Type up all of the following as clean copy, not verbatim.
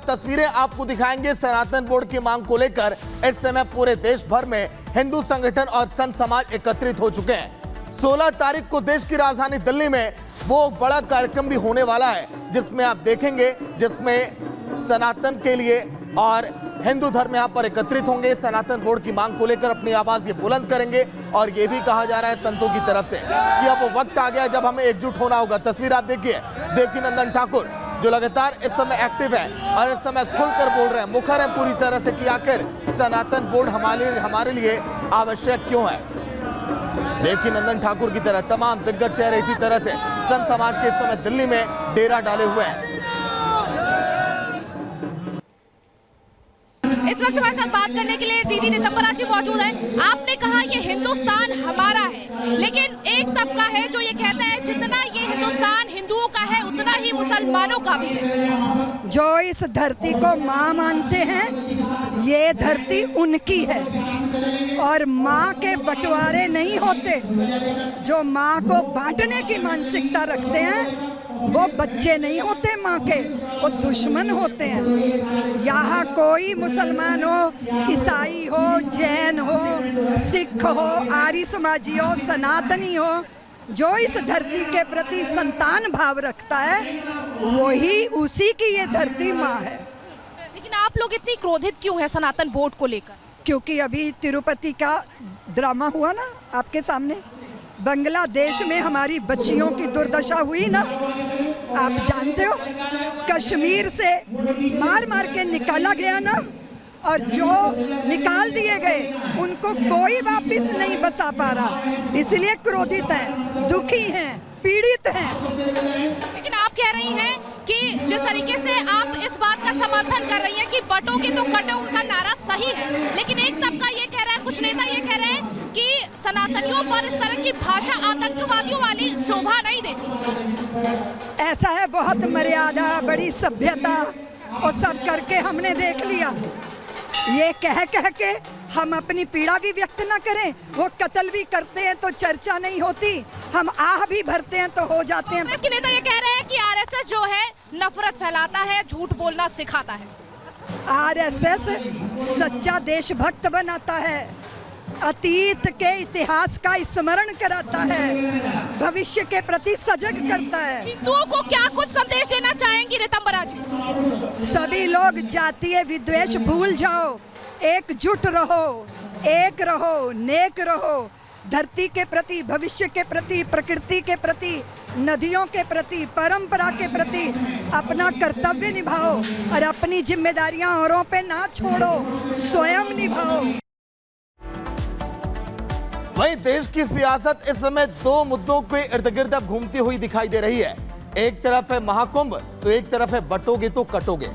तस्वीरें आपको दिखाएंगे सनातन बोर्ड की मांग को लेकर। इस समय पूरे देश भर में हिंदू संगठन और संत समाज एकत्रित हो चुके हैं। 16 तारीख को देश की राजधानी दिल्ली में वो बड़ा कार्यक्रम भी होने वाला है, जिसमें आप देखेंगे, जिसमें सनातन के लिए और हिंदू धर्म यहां पर एकत्रित होंगे। सनातन बोर्ड की मांग को लेकर अपनी आवाज ये बुलंद करेंगे और ये भी कहा जा रहा है संतों की तरफ से कि अब वो वक्त आ गया जब हमें एकजुट होना होगा। तस्वीर आप देखिए, देवकीनंदन ठाकुर जो लगातार इस समय एक्टिव है और इस समय खुलकर बोल रहे हैं, मुखर है पूरी तरह से कि आखिर सनातन बोर्ड हमारे लिए आवश्यक क्यों है। देवकीनंदन ठाकुर की तरह तमाम दिग्गज चेहरे इसी तरह से संत समाज के इस समय दिल्ली में डेरा डाले हुए हैं। इस वक्त हमारे साथ बात करने के लिए दीदी रितंबरा जी मौजूद हैं। आपने कहा ये हिंदुस्तान हमारा है, लेकिन एक तबका है जो ये कहता है जितना ये हिंदुस्तान हिंदुओं का है उतना ही मुसलमानों का भी है। जो इस धरती को माँ मानते हैं, ये धरती उनकी है और माँ के बंटवारे नहीं होते। जो माँ को बांटने की मानसिकता रखते हैं वो बच्चे नहीं होते माँ के, वो दुश्मन होते हैं। यहाँ कोई मुसलमान हो, ईसाई हो, जैन हो, सिख हो, आर्य समाजी हो, सनातनी हो, जो इस धरती के प्रति संतान भाव रखता है वही उसी की ये धरती माँ है। लेकिन आप लोग इतनी क्रोधित क्यों है सनातन बोर्ड को लेकर? क्योंकि अभी तिरुपति का ड्रामा हुआ ना आपके सामने, बांग्लादेश में हमारी बच्चियों की दुर्दशा हुई ना, आप जानते हो। कश्मीर से मार मार के निकाला गया ना, और जो निकाल दिए गए उनको कोई वापस नहीं बसा पा रहा, इसलिए क्रोधित हैं, दुखी हैं, पीड़ित हैं। लेकिन आप कह रही हैं कि जिस तरीके से आप इस बात का समर्थन कर रही हैं कि बटोगे तो कटोगे का नारा सही है, लेकिन एक तबका ये कह रहा है, कुछ नेता ये कह रहे हैं कि सनातनियों पर इस तरह की भाषा आतंकवादियों वाली शोभा नहीं देती। ऐसा है, बहुत मर्यादा, बड़ी सभ्यता और सब करके हमने देख लिया। ये कह के हम अपनी पीड़ा भी व्यक्त न करें, वो कत्ल भी करते हैं तो चर्चा नहीं होती, हम आह भी भरते हैं तो हो जाते हैं। कांग्रेस के नेता ये कह रहे हैं कि आरएसएस जो है नफरत फैलाता है, झूठ बोलना सिखाता है। आरएसएस सच्चा देशभक्त बनाता है, अतीत के इतिहास का स्मरण कराता है, भविष्य के प्रति सजग करता है। हिंदुओं को क्या कुछ संदेश देना चाहेंगी रितंबरा जी? सभी लोग जातीय विद्वेष भूल जाओ, एकजुट रहो, एक रहो, नेक रहो, धरती के प्रति, भविष्य के प्रति, प्रकृति के प्रति, नदियों के प्रति, परंपरा के प्रति अपना कर्तव्य निभाओ और अपनी जिम्मेदारियां औरों पे ना छोड़ो, स्वयं निभाओ। वहीं देश की सियासत इस समय दो मुद्दों के इर्द गिर्द अब घूमती हुई दिखाई दे रही है। एक तरफ है महाकुंभ तो एक तरफ है बटोगे तो कटोगे,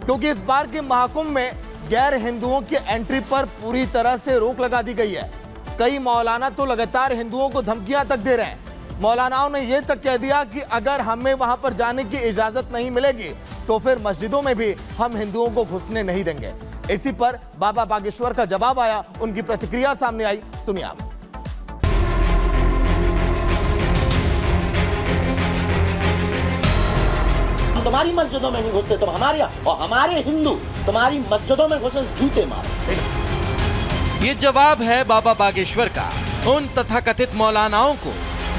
क्योंकि इस बार के महाकुंभ में गैर हिंदुओं की एंट्री पर पूरी तरह से रोक लगा दी गई है। कई मौलाना तो लगातार हिंदुओं को धमकियां तक दे रहे हैं। मौलानाओं ने यह तक कह दिया कि अगर हमें वहां पर जाने की इजाजत नहीं मिलेगी तो फिर मस्जिदों में भी हम हिंदुओं को घुसने नहीं देंगे। इसी पर बाबा बागेश्वर का जवाब आया, उनकी प्रतिक्रिया सामने आई, सुनिए आप। तुम्हारी मस्जिदों में नहीं घुसते तुम हमारे, और हमारे हिंदू तुम्हारी मस्जिदों में घुसे जूते मारो। ये जवाब है बाबा बागेश्वर का उन तथाकथित मौलानाओं को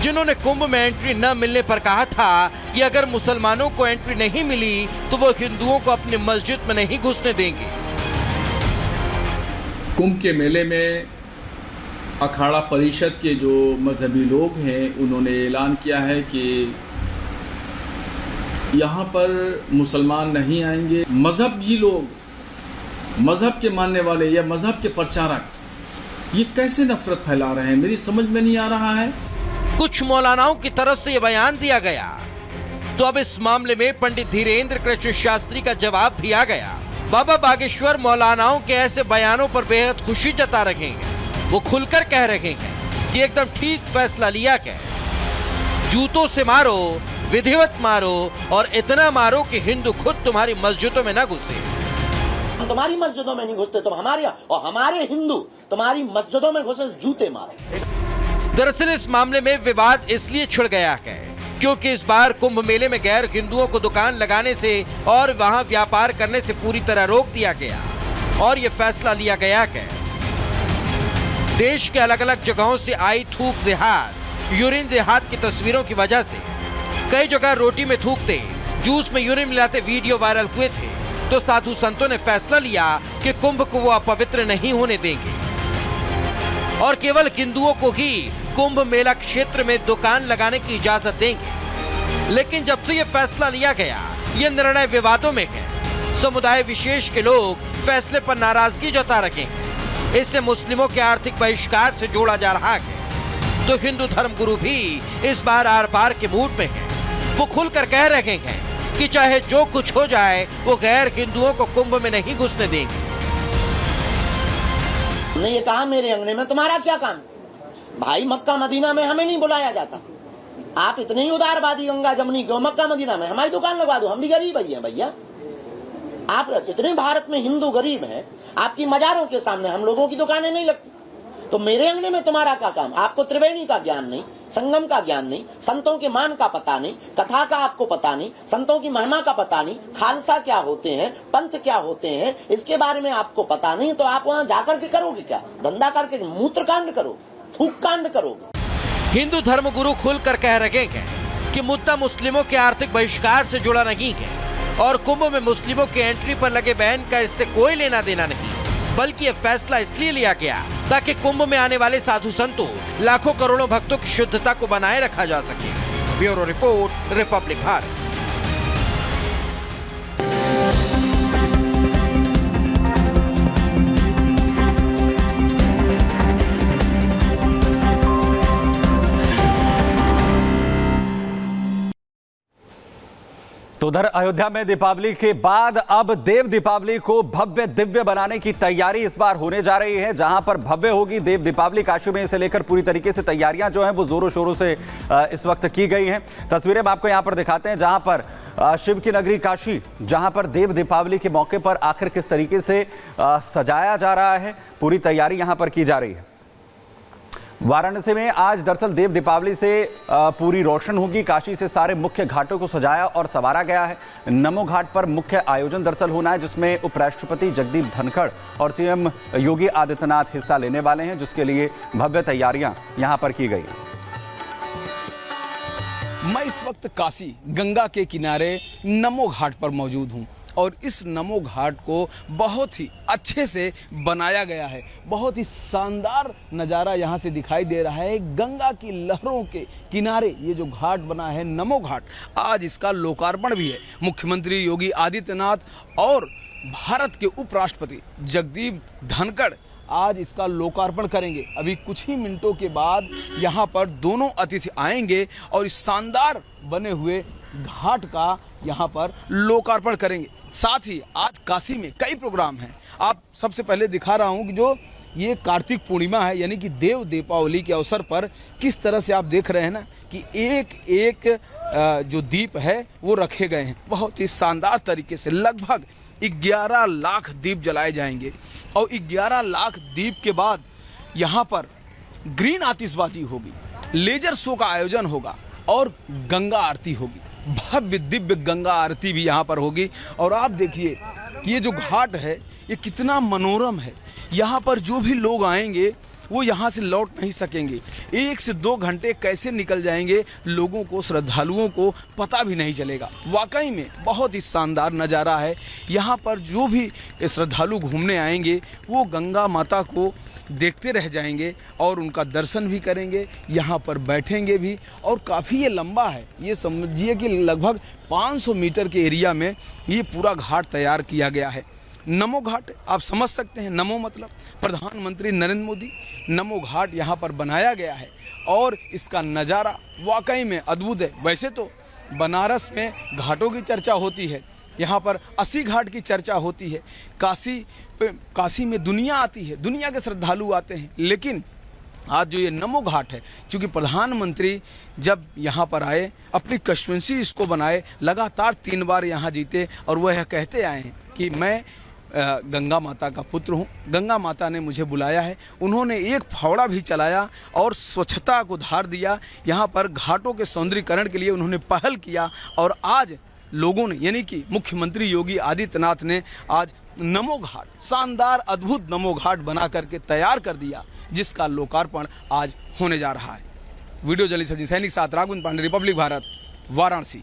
जिन्होंने कुंभ में एंट्री न मिलने पर कहा था कि अगर मुसलमानों को एंट्री नहीं मिली तो वो हिंदुओं को अपनी मस्जिद में नहीं घुसने देंगे। कुंभ के मेले में अखाड़ा परिषद के जो मजहबी लोग हैं उन्होंने ऐलान किया है कि यहाँ पर मुसलमान नहीं आएंगे। मजहबी लोग, मजहब के मानने वाले या मजहब के प्रचारक ये कैसे नफरत फैला रहे हैं, मेरी समझ में नहीं आ रहा है। कुछ मौलानाओं की तरफ से यह बयान दिया गया तो अब इस मामले में पंडित धीरेन्द्र कृष्ण शास्त्री का जवाब भी आ गया। बाबा बागेश्वर मौलानाओं के ऐसे बयानों पर बेहद खुशी जता रहे हैं। वो खुलकर कह रहे हैं कि एकदम ठीक फैसला लिया गया, जूतों से मारो, विधिवत मारो और इतना मारो कि हिंदू खुद तुम्हारी मस्जिदों में न घुसे। हम तुम्हारी मस्जिदों में नहीं घुसते तुम हमारे, और हमारे हिंदू तुम्हारी मस्जिदों में घुसे जूते मारो। दरअसल इस मामले में विवाद इसलिए छिड़ गया है क्योंकि इस बार कुंभ मेले में गैर हिंदुओं को दुकान लगाने से और वहां व्यापार करने से पूरी तरह रोक दिया गया और ये फैसला लिया गया कि देश के अलग अलग जगहों से आई थूक जिहाद, यूरिन जिहाद की तस्वीरों की वजह से कई जगह रोटी में थूकते, जूस में यूरिन मिलाते वीडियो वायरल हुए थे। तो साधु संतों ने फैसला लिया कि कुंभ को वो अपवित्र नहीं होने देंगे और केवल हिंदुओं को ही कुंभ मेला क्षेत्र में दुकान लगाने की इजाजत देंगे। लेकिन जब से ये फैसला लिया गया, ये निर्णय विवादों में है। समुदाय विशेष के लोग फैसले पर नाराजगी जता रहे हैं। इससे मुस्लिमों के आर्थिक बहिष्कार से जोड़ा जा रहा है। तो हिंदू धर्मगुरु भी इस बार आर पार के मूड में है। वो खुलकर कह रहे हैं कि चाहे जो कुछ हो जाए, वो गैर हिंदुओं को कुंभ में नहीं घुसने देंगे। हमने ये कहा मेरे अंगने में तुम्हारा क्या काम? भाई मक्का मदीना में हमें नहीं बुलाया जाता। आप इतने ही उदारवादी गंगा जमुनी क्यों मक्का मदीना में हमारी दुकान लगवा दो, हम भी गरीब ही हैं भैया। आप इतने भारत में हिंदू गरीब हैं, आपकी मजारों के सामने हम लोगों की दुकानें नहीं लगती। तो मेरे अंगने में तुम्हारा क्या काम? आपको त्रिवेणी का ज्ञान नहीं, संगम का ज्ञान नहीं, संतों के मान का पता नहीं, कथा का आपको पता नहीं, संतों की महिमा का पता नहीं, खालसा क्या होते हैं, पंथ क्या होते हैं, इसके बारे में आपको पता नहीं। तो आप वहां जाकर के करोगे क्या? धंधा करके मूत्र कांड करोगे, थूक कांड करोगे। हिंदू धर्मगुरु खुलकर कह रहे हैं कि मुद्दा मुस्लिमों के आर्थिक बहिष्कार से जुड़ा नहीं है और कुंभ में मुस्लिमों की एंट्री पर लगे बैन का इससे कोई लेना देना नहीं, बल्कि यह फैसला इसलिए लिया गया ताकि कुंभ में आने वाले साधु संतों, लाखों करोड़ों भक्तों की शुद्धता को बनाए रखा जा सके। Bureau report, Republic Bharat. तो उधर अयोध्या में दीपावली के बाद अब देव दीपावली को भव्य दिव्य बनाने की तैयारी इस बार होने जा रही है। जहां पर भव्य होगी देव दीपावली, काशी में इसे लेकर पूरी तरीके से तैयारियां जो हैं वो जोरों शोरों से इस वक्त की गई हैं। तस्वीरें हम आपको यहां पर दिखाते हैं, जहां पर शिव की नगरी काशी, जहां पर देव दीपावली के मौके पर आखिर किस तरीके से सजाया जा रहा है, पूरी तैयारी यहां पर की जा रही है। वाराणसी में आज दरअसल देव दीपावली से पूरी रोशन होगी। काशी से सारे मुख्य घाटों को सजाया और संवारा गया है। नमो घाट पर मुख्य आयोजन दरअसल होना है, जिसमें उपराष्ट्रपति जगदीप धनखड़ और सीएम योगी आदित्यनाथ हिस्सा लेने वाले हैं, जिसके लिए भव्य तैयारियां यहां पर की गई हैं। मैं इस वक्त काशी गंगा के किनारे नमो घाट पर मौजूद हूं और इस नमो घाट को बहुत ही अच्छे से बनाया गया है। बहुत ही शानदार नज़ारा यहाँ से दिखाई दे रहा है। गंगा की लहरों के किनारे ये जो घाट बना है नमो घाट, आज इसका लोकार्पण भी है। मुख्यमंत्री योगी आदित्यनाथ और भारत के उपराष्ट्रपति जगदीप धनखड़ आज इसका लोकार्पण करेंगे। अभी कुछ ही मिनटों के बाद यहाँ पर दोनों अतिथि आएंगे और इस शानदार बने हुए घाट का यहाँ पर लोकार्पण करेंगे। साथ ही आज काशी में कई प्रोग्राम हैं। आप सबसे पहले दिखा रहा हूँ कि जो ये कार्तिक पूर्णिमा है, यानी कि देव दीपावली के अवसर पर किस तरह से आप देख रहे हैं ना कि एक एक जो दीप है वो रखे गए हैं। बहुत ही शानदार तरीके से लगभग 11 लाख दीप जलाए जाएंगे और 11 लाख दीप के बाद यहाँ पर ग्रीन आतिशबाजी होगी, लेजर शो का आयोजन होगा और गंगा आरती होगी। भव्य दिव्य गंगा आरती भी यहाँ पर होगी। और आप देखिए कि ये जो घाट है ये कितना मनोरम है। यहाँ पर जो भी लोग आएंगे वो यहाँ से लौट नहीं सकेंगे। 1 से 2 घंटे कैसे निकल जाएंगे लोगों को, श्रद्धालुओं को पता भी नहीं चलेगा। वाकई में बहुत ही शानदार नज़ारा है। यहाँ पर जो भी श्रद्धालु घूमने आएंगे वो गंगा माता को देखते रह जाएंगे और उनका दर्शन भी करेंगे, यहाँ पर बैठेंगे भी। और काफ़ी ये लंबा है, ये समझिए कि लगभग 500 मीटर के एरिया में ये पूरा घाट तैयार किया गया है। नमो घाट आप समझ सकते हैं, नमो मतलब प्रधानमंत्री नरेंद्र मोदी। नमो घाट यहाँ पर बनाया गया है और इसका नज़ारा वाकई में अद्भुत है। वैसे तो बनारस में घाटों की चर्चा होती है, यहाँ पर 80 घाट की चर्चा होती है। काशी में दुनिया आती है, दुनिया के श्रद्धालु आते हैं। लेकिन आज जो ये नमो घाट है, चूँकि प्रधानमंत्री जब यहाँ पर आए, अपनी कंस्टिट्यूंसी इसको बनाए, लगातार 3 बार यहाँ जीते और वह कहते आए हैं कि मैं गंगा माता का पुत्र हूँ। गंगा माता ने मुझे बुलाया है, उन्होंने एक फावड़ा भी चलाया और स्वच्छता को धार दिया। यहाँ पर घाटों के सौंदर्यीकरण के लिए उन्होंने पहल किया और आज लोगों ने यानी कि मुख्यमंत्री योगी आदित्यनाथ ने आज नमो घाट, शानदार अद्भुत नमो घाट बना करके तैयार कर दिया, जिसका लोकार्पण आज होने जा रहा है। वीडियो जर्नलिस्ट अजय सैनिक साथ राघवेंद्र पांडे, रिपब्लिक भारत, वाराणसी।